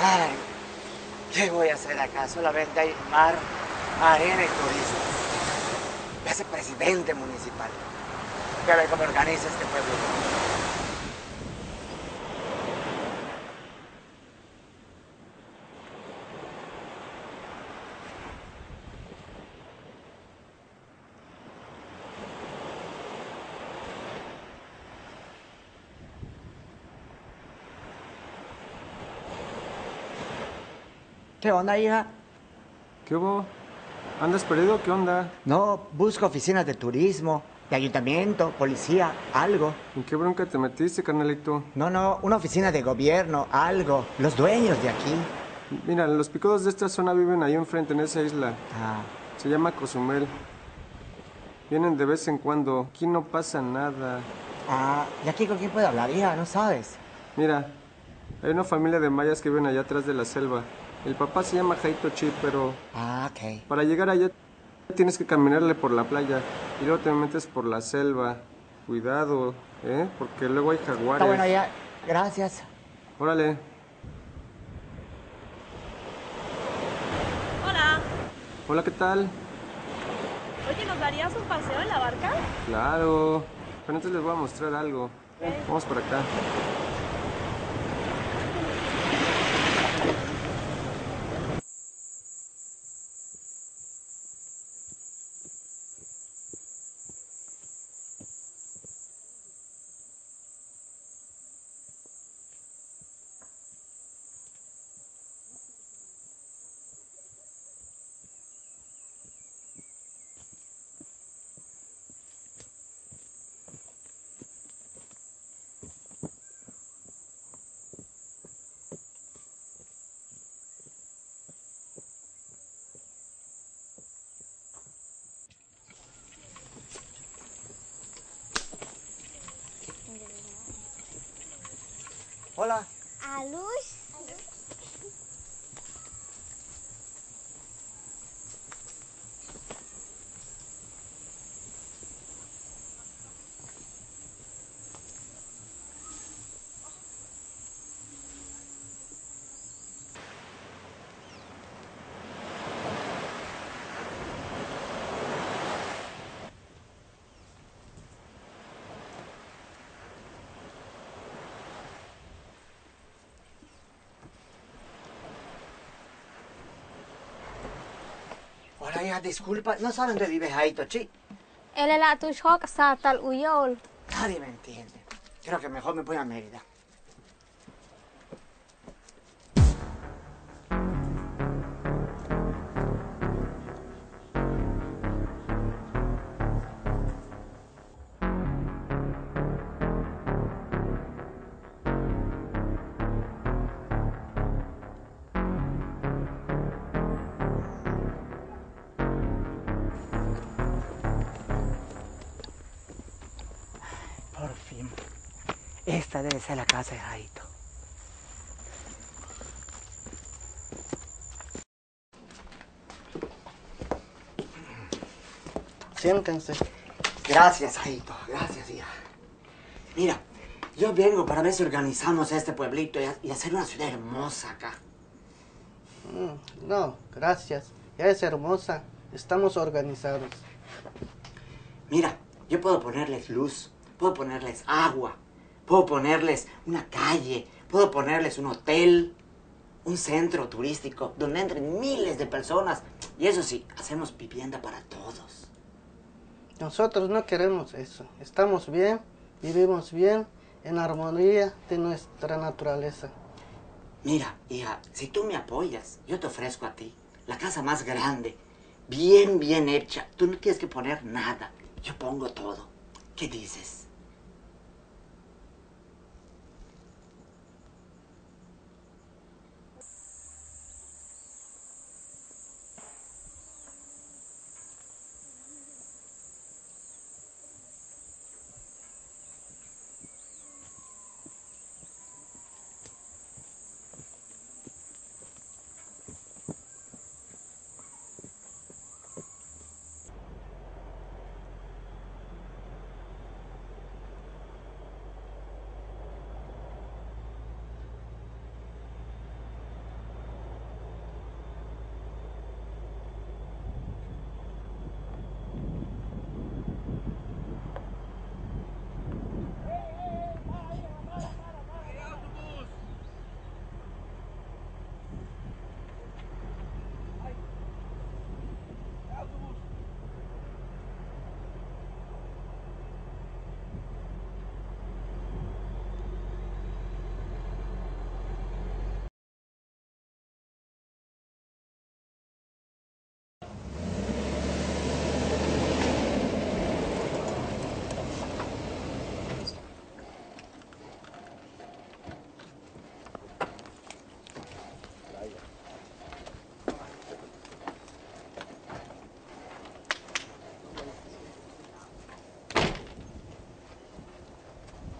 Ay, ¿qué voy a hacer acá? Solamente hay mar, arena y turismo. Voy a ser presidente municipal. Voy a ver cómo organiza este pueblo. ¿Qué onda, hija? ¿Qué hubo? ¿Andas perdido? ¿Qué onda? No, busco oficinas de turismo, de ayuntamiento, policía, algo. ¿En qué bronca te metiste, carnalito? No, una oficina de gobierno, algo. Los dueños de aquí. Mira, los picudos de esta zona viven ahí enfrente, en esa isla. Ah, Se llama Cozumel. Vienen de vez en cuando. Aquí no pasa nada. ¿y aquí con quién puedo hablar, hija? ¿No sabes? Mira, hay una familia de mayas que viven allá atrás de la selva. El papá se llama Jaito Chi, pero Ok. para llegar allá tienes que caminarle por la playa y luego te metes por la selva. Cuidado, ¿eh? Porque luego hay Está bueno, jaguares. hija. Gracias. Órale. Hola. Hola, ¿qué tal? Oye, ¿nos darías un paseo en la barca? Claro. Pero antes les voy a mostrar algo. Ok. Vamos por acá. Hola. A luz. Hola, hija, disculpa. ¿No saben dónde vive Jaito Chi? Él es la tu shock satal uyol. Nadie me entiende. Creo que mejor me voy a Mérida. Por fin. Esta debe ser la casa de Jaito. Siéntense. Gracias, Jaito. Gracias, hija. Mira, yo vengo para ver si organizamos este pueblito y hacer una ciudad hermosa acá. No, gracias. Ya es hermosa. Estamos organizados. Mira, yo puedo ponerles luz, puedo ponerles agua, puedo ponerles una calle, puedo ponerles un hotel, un centro turístico donde entren miles de personas. Y eso sí, hacemos vivienda para todos. Nosotros no queremos eso. Estamos bien, vivimos bien, en armonía de nuestra naturaleza. Mira, hija, si tú me apoyas, yo te ofrezco a ti la casa más grande, bien hecha. Tú no tienes que poner nada. Yo pongo todo. ¿Qué dices?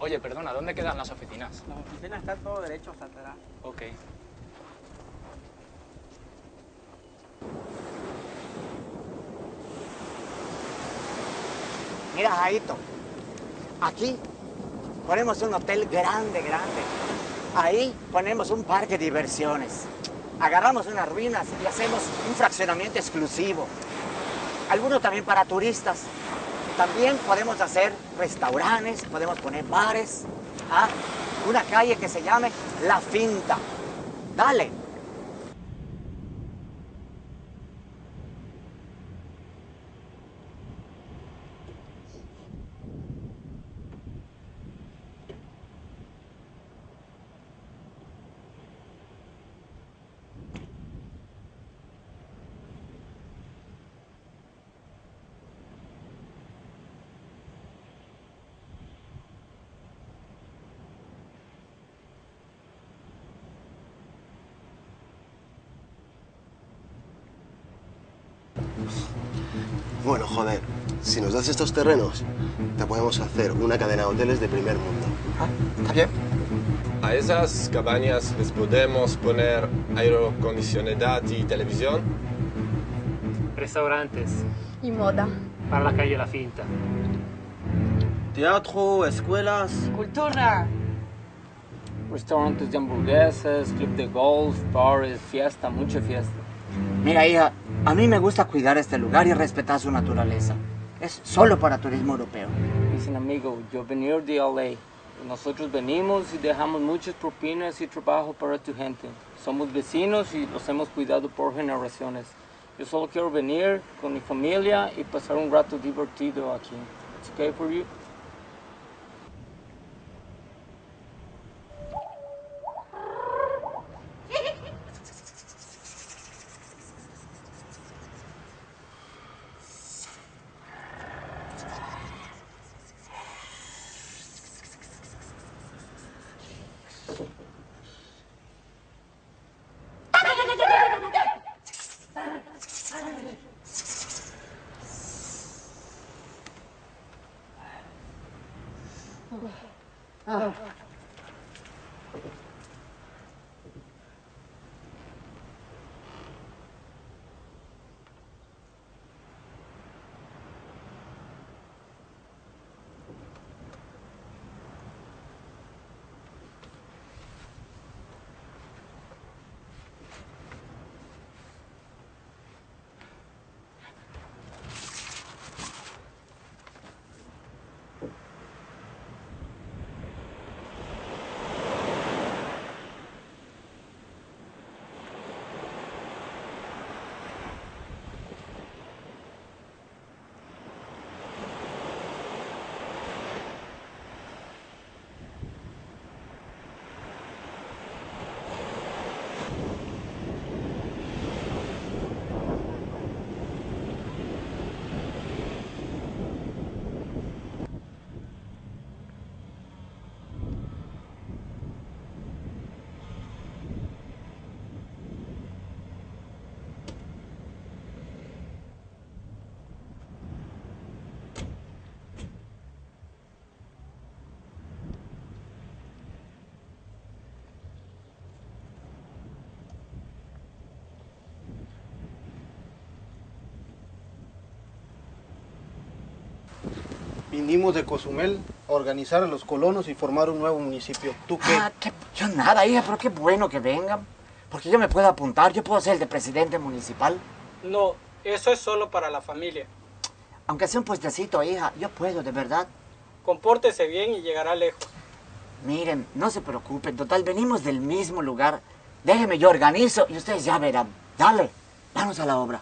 Oye, perdona, ¿dónde quedan las oficinas? La oficina está todo derecho hasta atrás. Ok. Mira, Jaito, aquí ponemos un hotel grande, grande. Ahí ponemos un parque de diversiones. Agarramos unas ruinas y hacemos un fraccionamiento exclusivo. Alguno también para turistas. También podemos hacer restaurantes, podemos poner bares. ¿Ah? Una calle que se llame La Finta. Dale. Bueno, joder, si nos das estos terrenos, te podemos hacer una cadena de hoteles de primer mundo. Ah, ¿está bien? A esas cabañas les podemos poner aire acondicionado y televisión. Restaurantes Y moda. para la calle La Finta. Teatro, escuelas. Cultura. Restaurantes de hamburguesas, club de golf, bares, fiesta, mucha fiesta. Mira, hija, a mí me gusta cuidar este lugar y respetar su naturaleza. Es solo para turismo europeo. Dicen amigo, yo venir de LA. Nosotros venimos y dejamos muchas propinas y trabajo para tu gente. Somos vecinos y los hemos cuidado por generaciones. Yo solo quiero venir con mi familia y pasar un rato divertido aquí. It's okay for you? Vinimos de Cozumel a organizar a los colonos y formar un nuevo municipio. ¿Tú qué? Yo nada, hija, pero qué bueno que vengan. Porque yo me puedo apuntar, yo puedo ser el de presidente municipal. No, eso es solo para la familia. Aunque sea un puestecito, hija, yo puedo, de verdad. Compórtese bien y llegará lejos. Miren, no se preocupen, total, venimos del mismo lugar. Déjenme, yo organizo y ustedes ya verán. Dale, vamos a la obra.